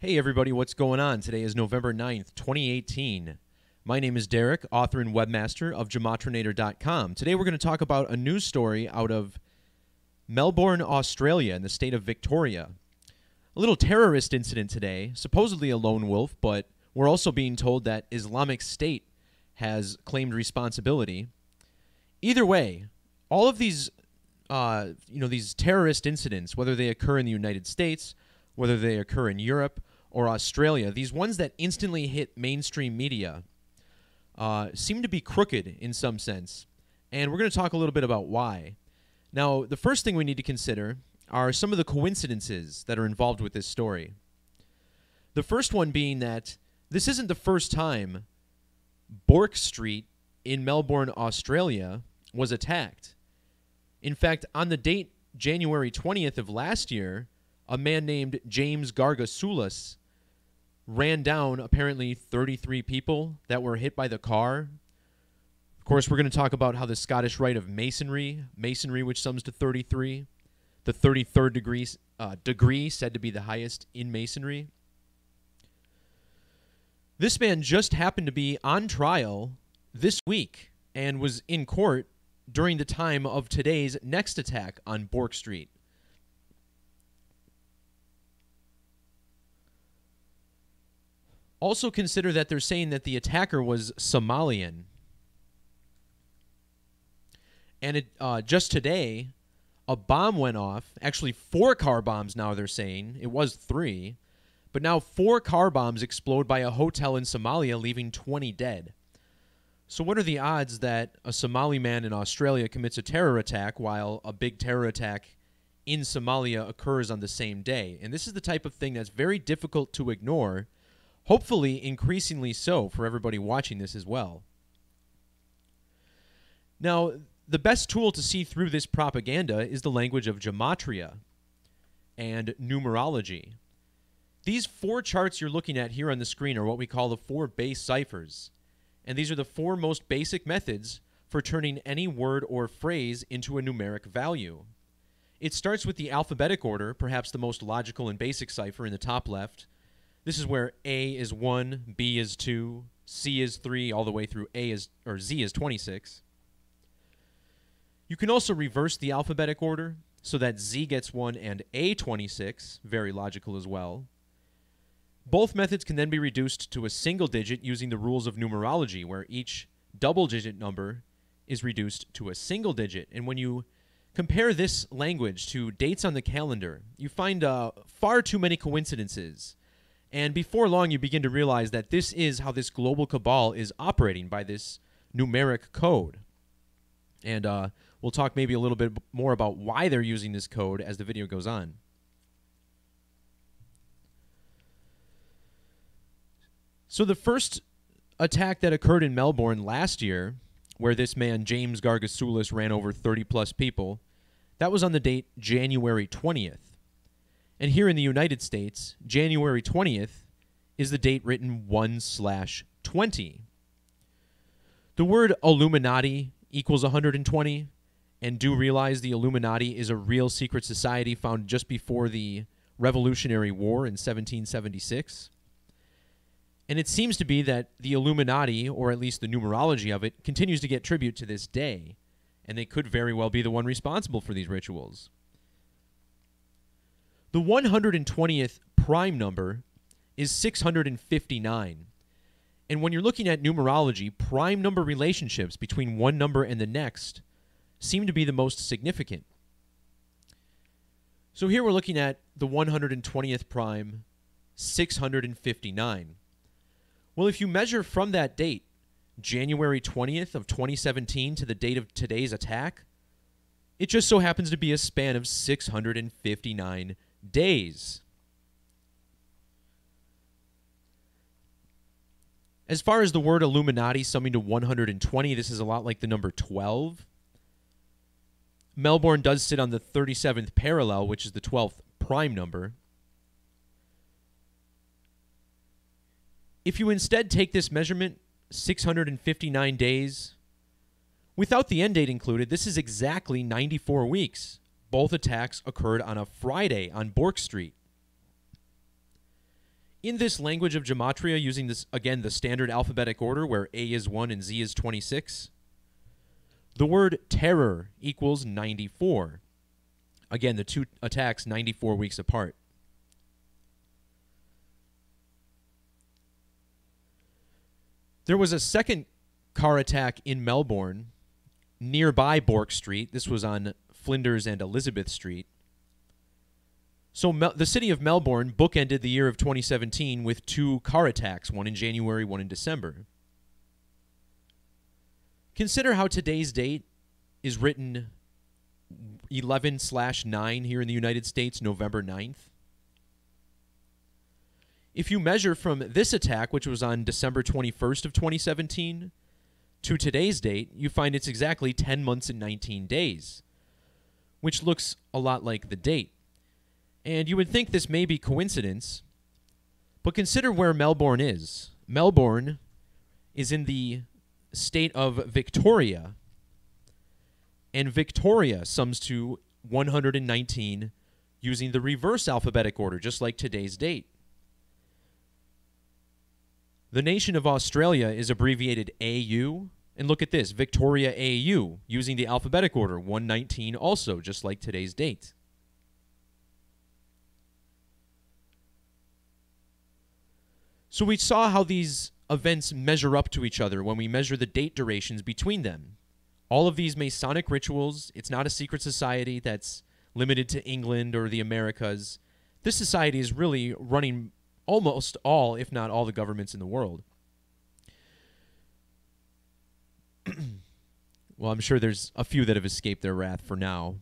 Hey everybody, what's going on? Today is November 9th, 2018. My name is Derek, author and webmaster of Gematrinator.com. Today we're going to talk about a news story out of Melbourne, Australia in the state of Victoria. A little terrorist incident today, supposedly a lone wolf, but we're also being told that Islamic State has claimed responsibility. Either way, all of these these terrorist incidents, whether they occur in the United States, whether they occur in Europe or Australia, these ones that instantly hit mainstream media seem to be crooked in some sense. And we're going to talk a little bit about why. Now, the first thing we need to consider are some of the coincidences that are involved with this story. The first one being that this isn't the first time Bourke Street in Melbourne, Australia was attacked. In fact, on the date January 20th of last year, a man named James Gargasoulas ran down apparently 33 people that were hit by the car. Of course, we're going to talk about how the Scottish rite of masonry, which sums to 33, the 33rd degree said to be the highest in masonry. This man just happened to be on trial this week and was in court during the time of today's next attack on Bourke Street. Also consider that they're saying that the attacker was Somalian. And just today, a bomb went off. Actually, 4 car bombs now they're saying. It was 3. But now 4 car bombs explode by a hotel in Somalia, leaving 20 dead. So what are the odds that a Somali man in Australia commits a terror attack while a big terror attack in Somalia occurs on the same day? And this is the type of thing that's very difficult to ignore. Hopefully, increasingly so for everybody watching this as well. Now, the best tool to see through this propaganda is the language of Gematria and numerology. These 4 charts you're looking at here on the screen are what we call the 4 base ciphers. And these are the 4 most basic methods for turning any word or phrase into a numeric value. It starts with the alphabetic order, perhaps the most logical and basic cipher in the top left. This is where A is 1, B is 2, C is 3, all the way through Z is 26. You can also reverse the alphabetic order so that Z gets 1 and A 26, very logical as well. Both methods can then be reduced to a single digit using the rules of numerology, where each double-digit number is reduced to a single digit. And when you compare this language to dates on the calendar, you find far too many coincidences. And before long, you begin to realize that this is how this global cabal is operating, by this numeric code. And we'll talk maybe a little bit more about why they're using this code as the video goes on. So the first attack that occurred in Melbourne last year, where this man, James Gargasoulas, ran over 30-plus people, that was on the date January 20th. And here in the United States, January 20th is the date written 1/20. The word Illuminati equals 120, and do realize the Illuminati is a real secret society found just before the Revolutionary War in 1776. And it seems to be that the Illuminati, or at least the numerology of it, continues to get tribute to this day, and they could very well be the one responsible for these rituals. The 120th prime number is 659. And when you're looking at numerology, prime number relationships between one number and the next seem to be the most significant. So here we're looking at the 120th prime, 659. Well, if you measure from that date, January 20th of 2017 to the date of today's attack, it just so happens to be a span of 659 days. As far as the word Illuminati summing to 120, this is a lot like the number 12. Melbourne does sit on the 37th parallel, which is the 12th prime number. If you instead take this measurement, 659 days, without the end date included, this is exactly 94 weeks. Both attacks occurred on a Friday on Bourke Street. In this language of Gematria, using this, again, the standard alphabetic order where A is 1 and Z is 26, the word terror equals 94. Again, the two attacks 94 weeks apart. There was a second car attack in Melbourne nearby Bourke Street. This was on Flinders and Elizabeth Street. So the city of Melbourne bookended the year of 2017 with two car attacks, one in January, one in December. Consider how today's date is written 11/9 here in the United States, November 9th. If you measure from this attack, which was on December 21st of 2017, to today's date, you find it's exactly 10 months and 19 days, which looks a lot like the date. And you would think this may be coincidence, but consider where Melbourne is. Melbourne is in the state of Victoria, and Victoria sums to 119 using the reverse alphabetic order, just like today's date. The nation of Australia is abbreviated AU, and look at this, Victoria AU, using the alphabetic order, 119 also, just like today's date. So we saw how these events measure up to each other when we measure the date durations between them. All of these Masonic rituals, it's not a secret society that's limited to England or the Americas. This society is really running almost all, if not all, the governments in the world. Well, I'm sure there's a few that have escaped their wrath for now.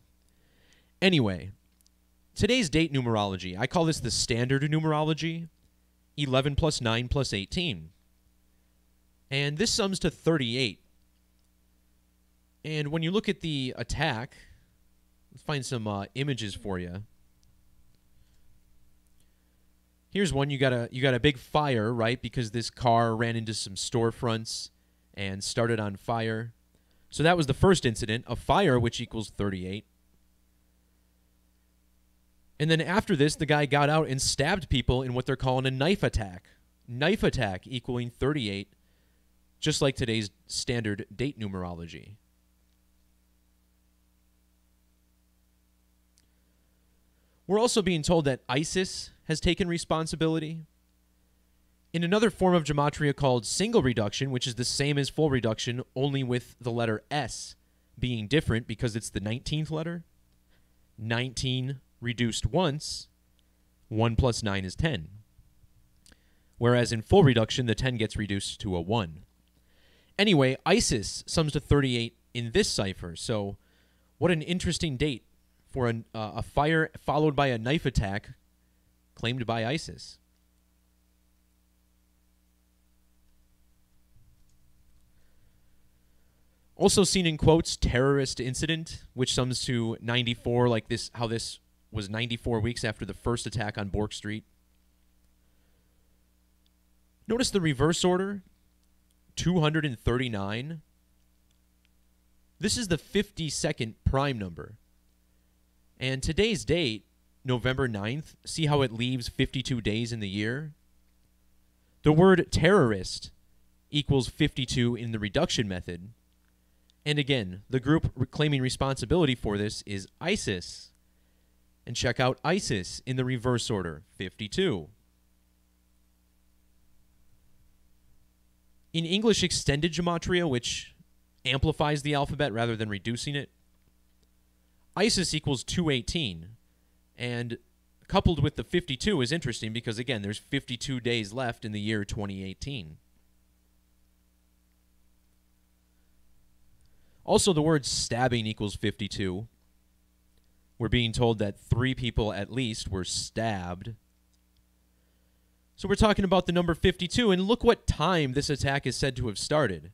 Anyway, today's date numerology, I call this the standard numerology, 11 plus 9 plus 18. And this sums to 38. And when you look at the attack, let's find some images for you. Here's one. You got a big fire, right? Because this car ran into some storefronts and started on fire. So that was the first incident, a fire, which equals 38. And then after this, the guy got out and stabbed people in what they're calling a knife attack. Knife attack equaling 38, just like today's standard date numerology. We're also being told that ISIS has taken responsibility. In another form of gematria called single reduction, which is the same as full reduction, only with the letter S being different because it's the 19th letter. 19 reduced once, 1 plus 9 is 10. Whereas in full reduction, the 10 gets reduced to a 1. Anyway, ISIS sums to 38 in this cipher. So what an interesting date for a fire followed by a knife attack claimed by ISIS. Also seen in quotes, terrorist incident, which sums to 94, like this, how this was 94 weeks after the first attack on Bourke Street. Notice the reverse order, 239. This is the 52nd prime number. And today's date, November 9th, see how it leaves 52 days in the year? The word terrorist equals 52 in the reduction method. And again, the group claiming responsibility for this is ISIS. And check out ISIS in the reverse order, 52. In English extended gematria, which amplifies the alphabet rather than reducing it, ISIS equals 218. And coupled with the 52 is interesting because, again, there's 52 days left in the year 2018. Also, the word stabbing equals 52. We're being told that 3 people at least were stabbed. So we're talking about the number 52, and look what time this attack is said to have started.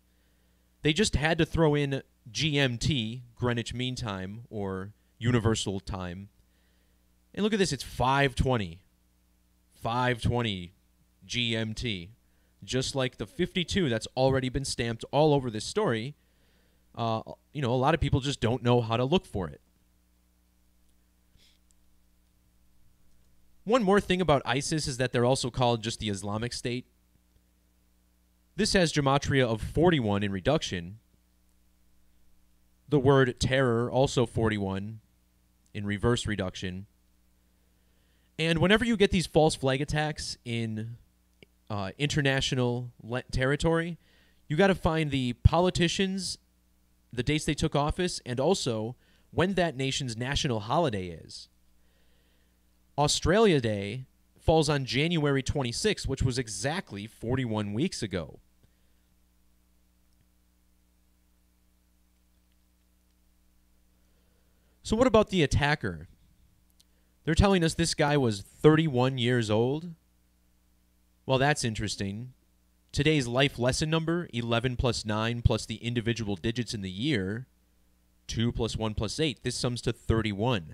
They just had to throw in GMT, Greenwich Mean Time, or Universal Time. And look at this, it's 5:20. 5:20 GMT. Just like the 52 that's already been stamped all over this story. A lot of people just don't know how to look for it. One more thing about ISIS is that they're also called just the Islamic State. This has gematria of 41 in reduction. The word terror, also 41 in reverse reduction. And whenever you get these false flag attacks in international territory, you got to find the politicians, the dates they took office, and also when that nation's national holiday is. Australia Day falls on January 26th, which was exactly 41 weeks ago. So what about the attacker? They're telling us this guy was 31 years old. Well, that's interesting. Today's life lesson number, 11 plus 9 plus the individual digits in the year, 2 plus 1 plus 8. This sums to 31.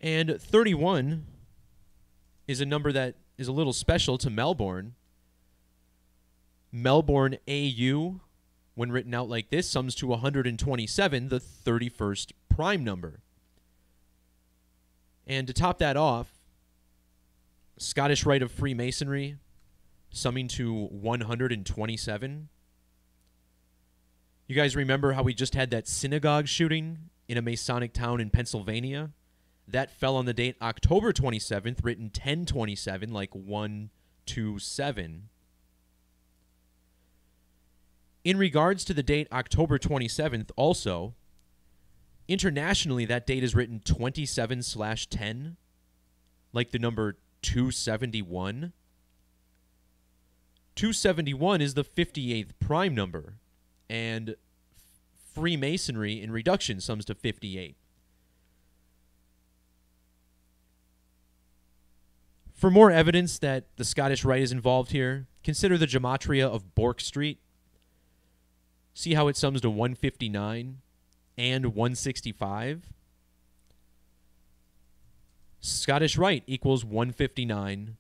And 31 is a number that is a little special to Melbourne. Melbourne AU, when written out like this, sums to 127, the 31st prime number. And to top that off, Scottish Rite of Freemasonry, summing to 127. You guys remember how we just had that synagogue shooting in a Masonic town in Pennsylvania? That fell on the date October 27th, written 1027, like 127. In regards to the date October 27th, also, internationally, that date is written 27/10, like the number 271. 271 is the 58th prime number, and Freemasonry in reduction sums to 58. For more evidence that the Scottish Rite is involved here, consider the gematria of Bourke Street. See how it sums to 159 and 165? Scottish Rite equals 159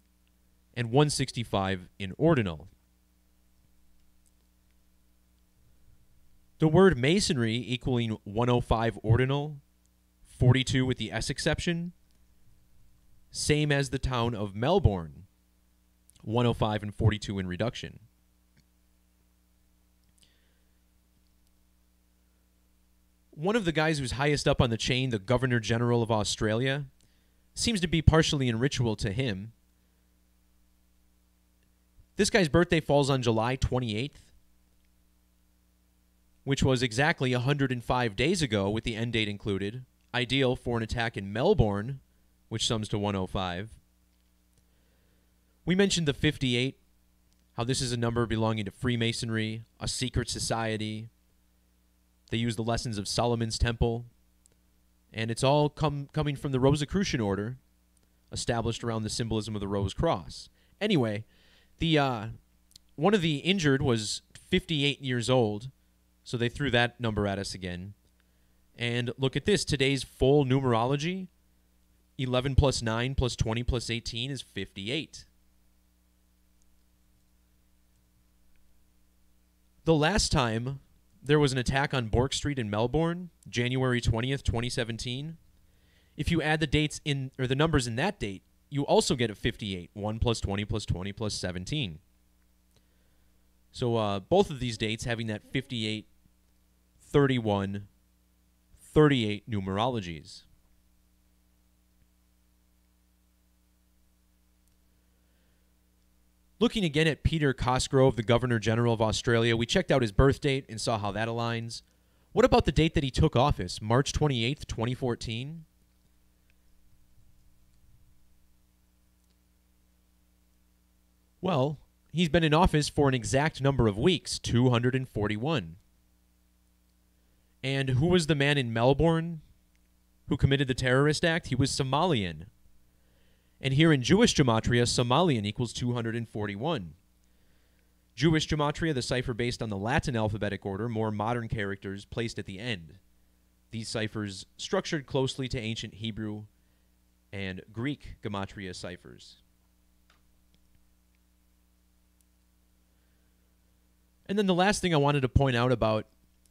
and 165 in ordinal. The word masonry equaling 105 ordinal, 42 with the S exception, same as the town of Melbourne, 105 and 42 in reduction. One of the guys who's highest up on the chain, the Governor General of Australia, seems to be partially in ritual to him. This guy's birthday falls on July 28th, which was exactly 105 days ago with the end date included, ideal for an attack in Melbourne, which sums to 105. We mentioned the 58, how this is a number belonging to Freemasonry, a secret society. They use the lessons of Solomon's Temple, and it's all coming from the Rosicrucian order, established around the symbolism of the Rose Cross. Anyway, one of the injured was 58 years old, so they threw that number at us again. And look at this, today's full numerology, 11 plus 9 plus 20 plus 18 is 58. The last time there was an attack on Bourke Street in Melbourne, January 20th, 2017, if you add the dates in, or the numbers in that date, you also get a 58, 1 plus 20 plus 20 plus 17. So both of these dates having that 58, 31, 38 numerologies. Looking again at Peter Cosgrove, the Governor General of Australia, we checked out his birth date and saw how that aligns. What about the date that he took office, March 28th, 2014? Well, he's been in office for an exact number of weeks, 241. And who was the man in Melbourne who committed the terrorist act? He was Somalian. And here in Jewish gematria, Somalian equals 241. Jewish gematria, the cipher based on the Latin alphabetic order, more modern characters placed at the end. These ciphers structured closely to ancient Hebrew and Greek gematria ciphers. And then the last thing I wanted to point out about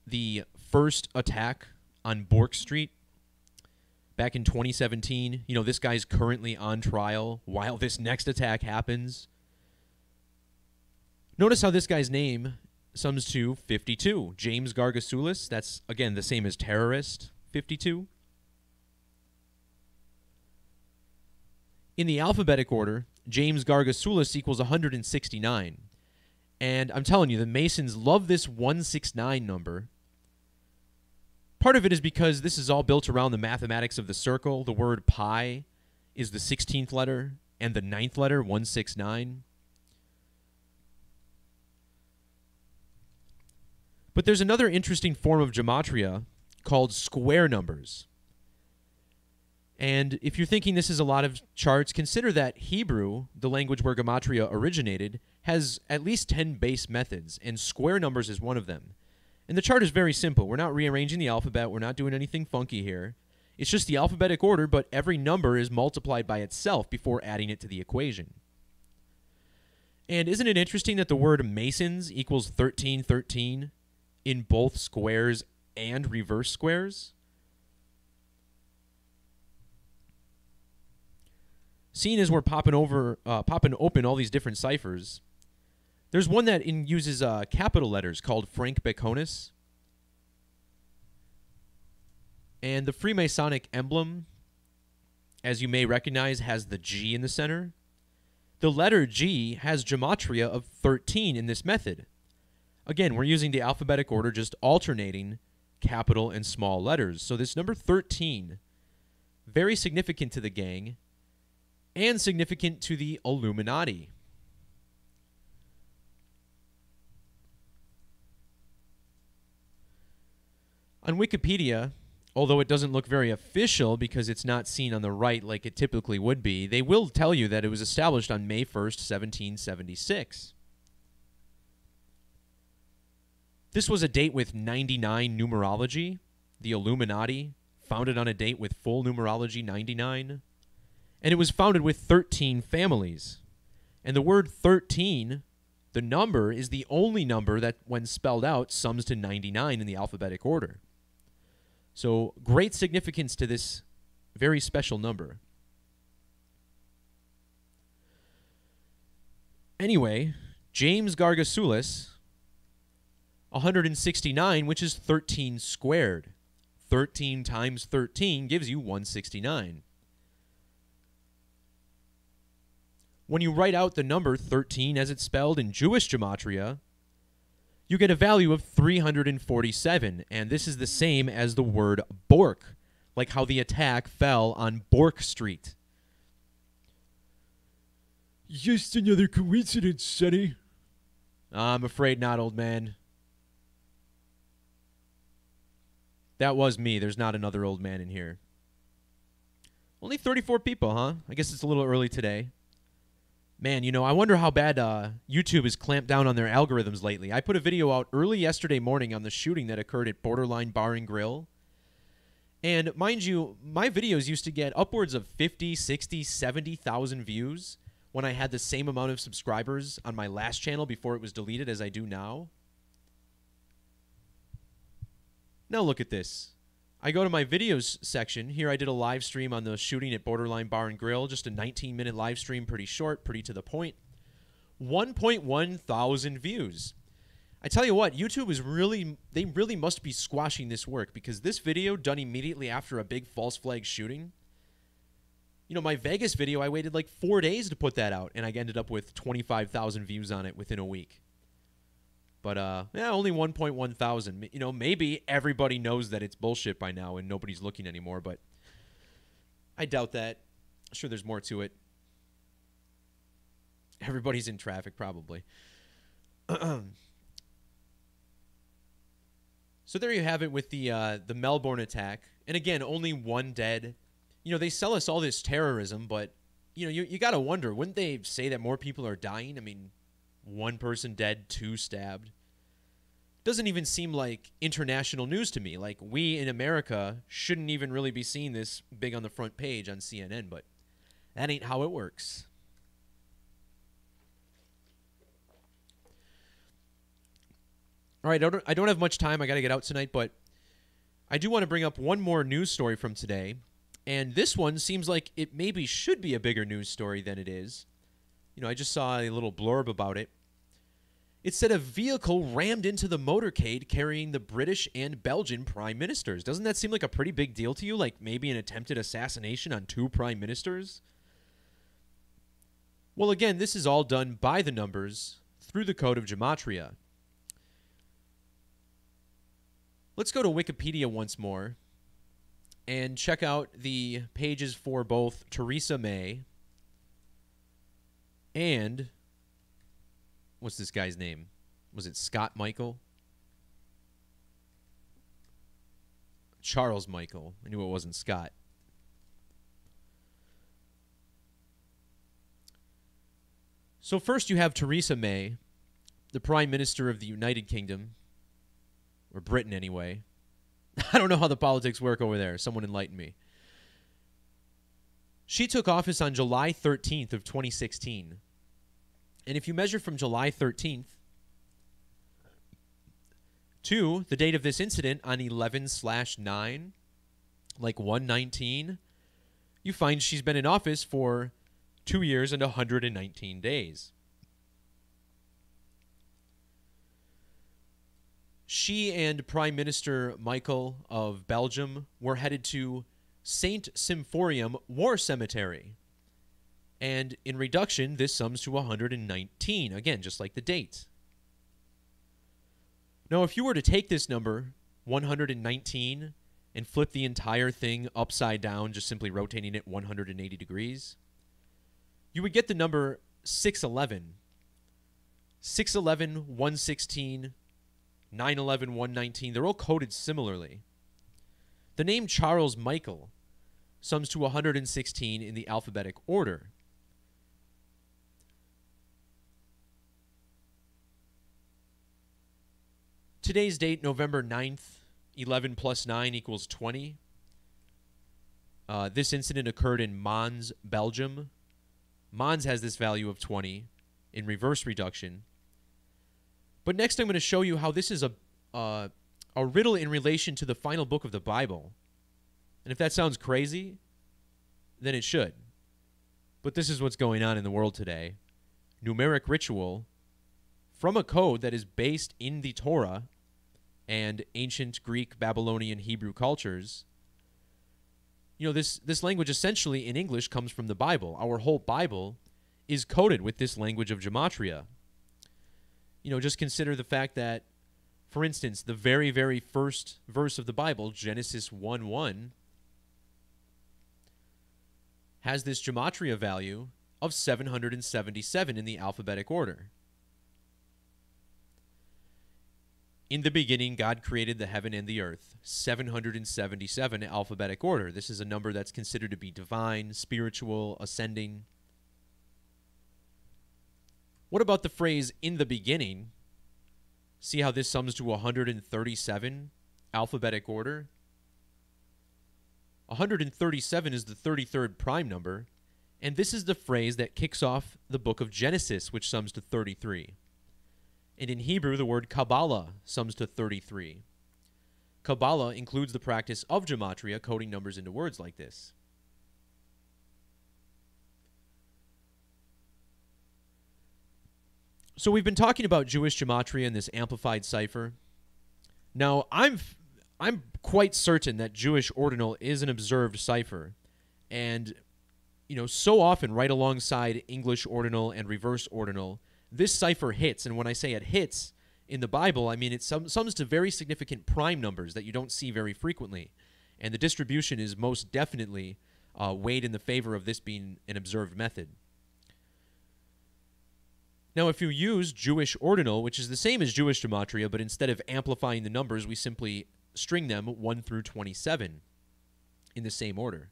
the first attack on Bourke Street, back in 2017. You know, this guy's currently on trial while this next attack happens. Notice how this guy's name sums to 52. James Gargasoulis, that's, again, the same as terrorist, 52. In the alphabetic order, James Gargasoulis equals 169. And I'm telling you, the Masons love this 169 number. Part of it is because this is all built around the mathematics of the circle. The word pi is the 16th letter, and the 9th letter, 169. But there's another interesting form of gematria called square numbers. And if you're thinking this is a lot of charts, consider that Hebrew, the language where gematria originated, has at least 10 base methods, and square numbers is one of them. And the chart is very simple. We're not rearranging the alphabet. We're not doing anything funky here. It's just the alphabetic order, but every number is multiplied by itself before adding it to the equation. And isn't it interesting that the word Masons equals 1313 in both squares and reverse squares? Seeing as we're popping open all these different ciphers, there's one that uses capital letters called Frank Baconis. And the Freemasonic emblem, as you may recognize, has the G in the center. The letter G has gematria of 13 in this method. Again, we're using the alphabetic order, just alternating capital and small letters. So this number 13, very significant to the gang, and significant to the Illuminati. On Wikipedia, although it doesn't look very official because it's not seen on the right like it typically would be, they will tell you that it was established on May 1st, 1776. This was a date with 99 numerology. The Illuminati, founded on a date with full numerology 99. And it was founded with 13 families. And the word 13, the number, is the only number that, when spelled out, sums to 99 in the alphabetic order. So, great significance to this very special number. Anyway, James Gargasoulis, 169, which is 13 squared. 13 times 13 gives you 169. When you write out the number 13 as it's spelled in Jewish gematria, you get a value of 347, and this is the same as the word Bork, like how the attack fell on Bork Street. Just another coincidence, Sonny. I'm afraid not, old man. That was me. There's not another old man in here. Only 34 people, huh? I guess it's a little early today. Man, you know, I wonder how bad YouTube has clamped down on their algorithms lately. I put a video out early yesterday morning on the shooting that occurred at Borderline Bar and Grill. And mind you, my videos used to get upwards of 50, 60, 70,000 views when I had the same amount of subscribers on my last channel before it was deleted as I do now. Now look at this. I go to my videos section. Here I did a live stream on the shooting at Borderline Bar and Grill. Just a 19-minute live stream, pretty short, pretty to the point. 1.1 thousand views. I tell you what, YouTube is they really must be squashing this work, because this video done immediately after a big false flag shooting. You know, my Vegas video, I waited like 4 days to put that out, and I ended up with 25,000 views on it within a week. But, yeah, only 1.1 thousand. You know, maybe everybody knows that it's bullshit by now and nobody's looking anymore, but I doubt that. I'm sure there's more to it. Everybody's in traffic, probably. So there you have it with the Melbourne attack. And again, only one dead. You know, they sell us all this terrorism, but, you know, you got to wonder, wouldn't they say that more people are dying? I mean, one person dead, 2 stabbed. Doesn't even seem like international news to me. Like, we in America shouldn't even really be seeing this big on the front page on CNN, but that ain't how it works. All right, I don't have much time. I got to get out tonight, but I do want to bring up one more news story from today. And this one seems like it maybe should be a bigger news story than it is. I just saw a little blurb about it. It said a vehicle rammed into the motorcade carrying the British and Belgian prime ministers. Doesn't that seem like a pretty big deal to you? Like maybe an attempted assassination on 2 prime ministers? Well, again, this is all done by the numbers through the code of Gematria. Let's go to Wikipedia once more and check out the pages for both Theresa May and, what's this guy's name? Was it Scott Michael? Charles Michael. I knew it wasn't Scott. So first you have Theresa May, the Prime Minister of the United Kingdom, or Britain anyway. I don't know how the politics work over there. Someone enlighten me. She took office on July 13th of 2016. And if you measure from July 13th to the date of this incident on 11/9, like 119, you find she's been in office for 2 years and 119 days. She and Prime Minister Michael of Belgium were headed to Saint Symphorium War Cemetery. And in reduction, this sums to 119. Again, just like the date. Now, if you were to take this number, 119, and flip the entire thing upside down, just simply rotating it 180 degrees, you would get the number 611. 611, 116, 911, 119, they're all coded similarly. The name Charles Michael sums to 116 in the alphabetic order. Today's date, November 9th, 11 plus 9 equals 20. This incident occurred in Mons, Belgium. Mons has this value of 20 in reverse reduction. But next I'm going to show you how this is a riddle in relation to the final book of the Bible. And if that sounds crazy, then it should. But this is what's going on in the world today. Numeric ritual from a code that is based in the Torah and ancient Greek, Babylonian, Hebrew cultures. This language essentially in English comes from the Bible. Our whole Bible is coded with this language of Gematria. Just consider the fact that, for instance, the very, very first verse of the Bible, Genesis 1:1, has this Gematria value of 777 in the alphabetic order. In the beginning, God created the heaven and the earth. 777 alphabetic order. This is a number that's considered to be divine, spiritual, ascending. What about the phrase, in the beginning? See how this sums to 137 alphabetic order? 137 is the 33rd prime number, and this is the phrase that kicks off the book of Genesis, which sums to 33. And in Hebrew, the word Kabbalah sums to 33. Kabbalah includes the practice of Gematria, coding numbers into words like this. So we've been talking about Jewish Gematria and this amplified cipher. Now, I'm quite certain that Jewish ordinal is an observed cipher. And, so often right alongside English ordinal and reverse ordinal, this cipher hits. And when I say it hits in the Bible, I mean it sums to very significant prime numbers that you don't see very frequently. And the distribution is most definitely weighed in the favor of this being an observed method. Now, if you use Jewish ordinal, which is the same as Jewish Gematria, but instead of amplifying the numbers, we simply string them 1 through 27 in the same order.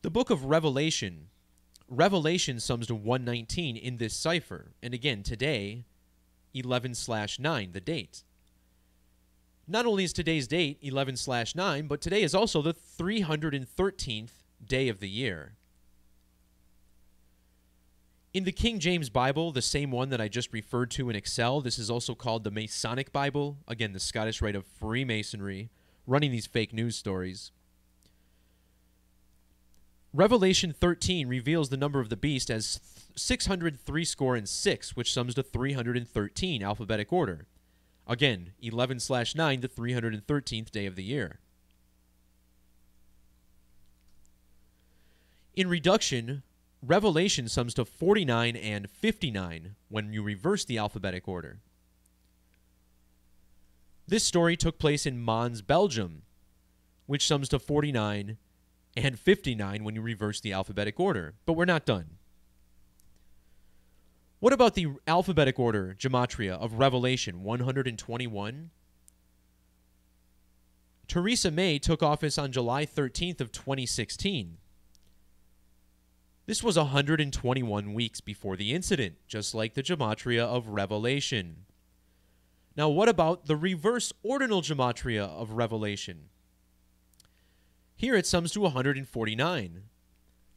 The book of Revelation sums to 119 in this cipher. And again, today, 11/9, the date. Not only is today's date 11/9, but today is also the 313th day of the year. In the King James Bible, the same one that I just referred to in Excel, this is also called the Masonic Bible. Again, the Scottish Rite of Freemasonry, running these fake news stories. Revelation 13 reveals the number of the beast as 636, which sums to 313, alphabetic order. Again, 11/9, the 313th day of the year. In reduction, Revelation sums to 49 and 59 when you reverse the alphabetic order. This story took place in Mons, Belgium, which sums to 49 and 59 when you reverse the alphabetic order. But we're not done. What about the alphabetic order, Gematria, of Revelation 121? Theresa May took office on July 13th of 2016. This was 121 weeks before the incident, just like the Gematria of Revelation. Now, what about the reverse ordinal Gematria of Revelation? Here it sums to 149.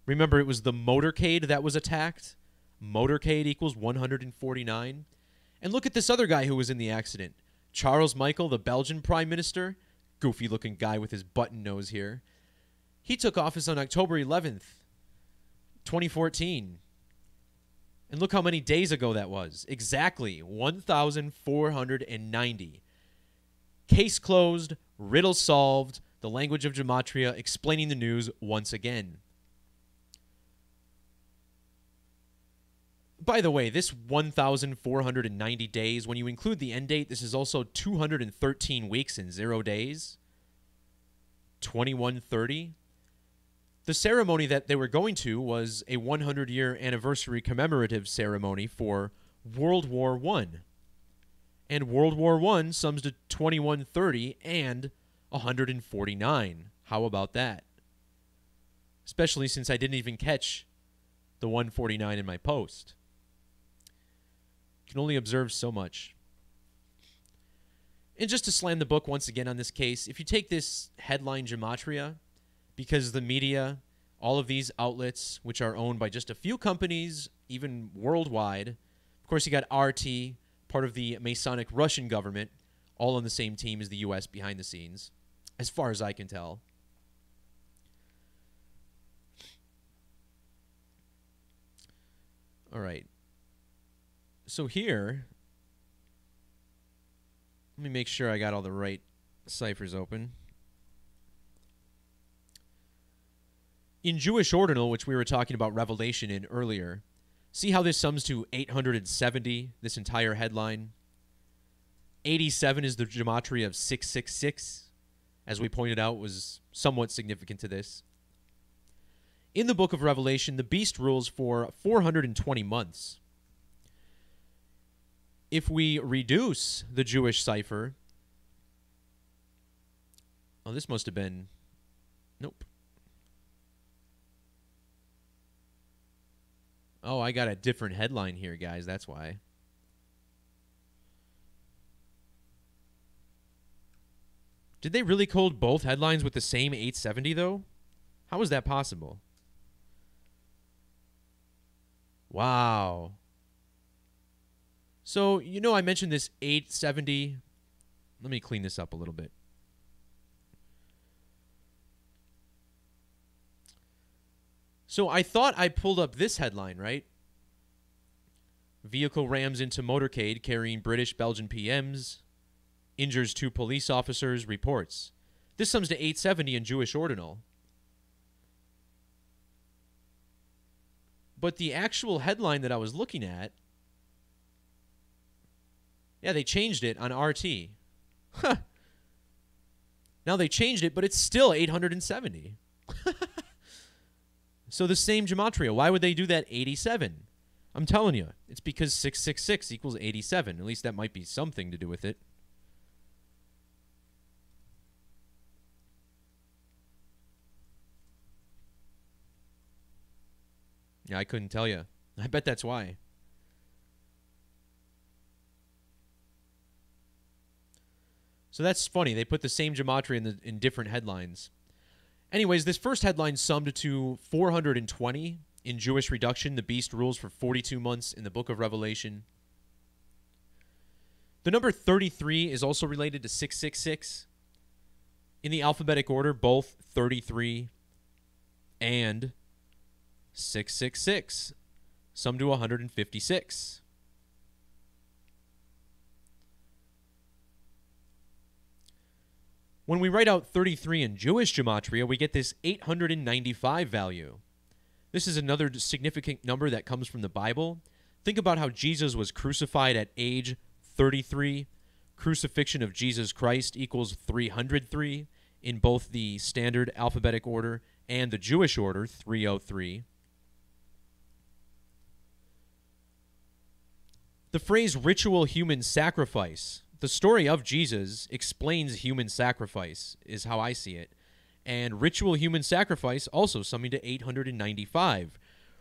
Remember, it was the motorcade that was attacked? Motorcade equals 149. And look at this other guy who was in the accident. Charles Michel, the Belgian Prime Minister. Goofy-looking guy with his button nose here. He took office on October 11th. 2014. And look how many days ago that was. Exactly 1,490. Case closed, riddle solved, the language of Gematria explaining the news once again. By the way, this 1,490 days, when you include the end date, this is also 213 weeks and 0 days. 2130. The ceremony that they were going to was a 100-year anniversary commemorative ceremony for World War I. And World War I sums to 2130 and 149. How about that? Especially since I didn't even catch the 149 in my post. You can only observe so much. And just to slam the book once again on this case, if you take this headline Gematria, because the media, all of these outlets, which are owned by just a few companies, even worldwide, of course you got RT, part of the Masonic Russian government, all on the same team as the U.S. behind the scenes, as far as I can tell. All right. So here, let me make sure I got all the right ciphers open. In Jewish Ordinal, which we were talking about Revelation in earlier, see how this sums to 870, this entire headline? 87 is the Gematria of 666, as we pointed out, was somewhat significant to this. In the book of Revelation, the beast rules for 420 months. If we reduce the Jewish cipher, oh, this must have been, nope. Oh, I got a different headline here, guys. That's why. Did they really code both headlines with the same 870, though? How is that possible? Wow. So, you know, I mentioned this 870. Let me clean this up a little bit. So I thought I pulled up this headline, right? Vehicle rams into motorcade carrying British-Belgian PMs. Injures 2 police officers, reports. This sums to 870 in Jewish Ordinal. But the actual headline that I was looking at, yeah, they changed it on RT. Huh. Now they changed it, but it's still 870. So the same Gematria. Why would they do that 87? I'm telling you, it's because 666 equals 87. At least that might be something to do with it. Yeah, I couldn't tell you. I bet that's why. So that's funny. They put the same Gematria in different headlines. Anyways, this first headline summed to 420, In Jewish reduction, the beast rules for 42 months in the book of Revelation. The number 33 is also related to 666. In the alphabetic order, both 33 and 666 sum to 156. When we write out 33 in Jewish gematria, we get this 895 value. This is another significant number that comes from the Bible. Think about how Jesus was crucified at age 33. Crucifixion of Jesus Christ equals 303 in both the standard alphabetic order and the Jewish order, 303. The phrase ritual human sacrifice, the story of Jesus explains human sacrifice, is how I see it. And ritual human sacrifice also summing to 895.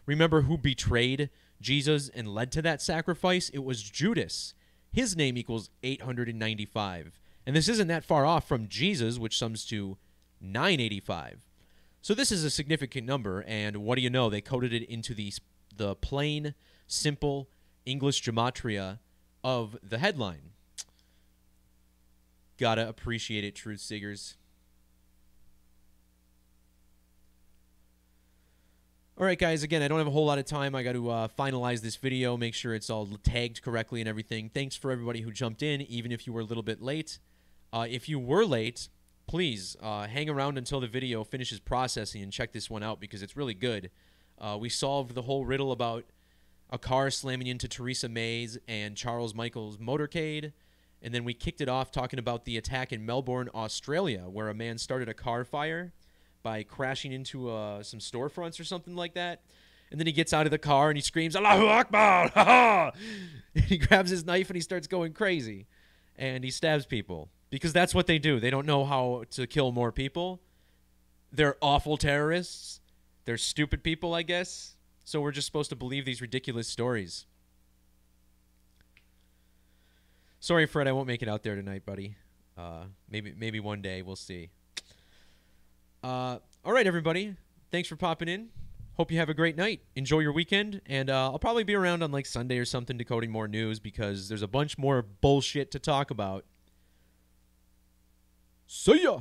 Remember who betrayed Jesus and led to that sacrifice? It was Judas. His name equals 895. And this isn't that far off from Jesus, which sums to 985. So this is a significant number, and what do you know? They coded it into the plain, simple English gematria of the headline. Gotta appreciate it, truth seekers. All right, guys, again, I don't have a whole lot of time. I got to finalize this video, make sure it's all tagged correctly and everything. Thanks for everybody who jumped in, even if you were a little bit late. If you were late, please hang around until the video finishes processing and check this one out because it's really good. We solved the whole riddle about a car slamming into Theresa May's and Charles Michael's motorcade, and then we kicked it off talking about the attack in Melbourne, Australia, where a man started a car fire by crashing into some storefronts or something like that. And then he gets out of the car and he screams, Allahu Akbar! Ha ha! And he grabs his knife and he starts going crazy. And he stabs people. Because that's what they do. They don't know how to kill more people. They're awful terrorists. They're stupid people, I guess. So we're just supposed to believe these ridiculous stories. Sorry, Fred, I won't make it out there tonight, buddy. Maybe one day. We'll see. All right, everybody. Thanks for popping in. Hope you have a great night. Enjoy your weekend. And I'll probably be around on like Sunday or something decoding more news because there's a bunch more bullshit to talk about. See ya!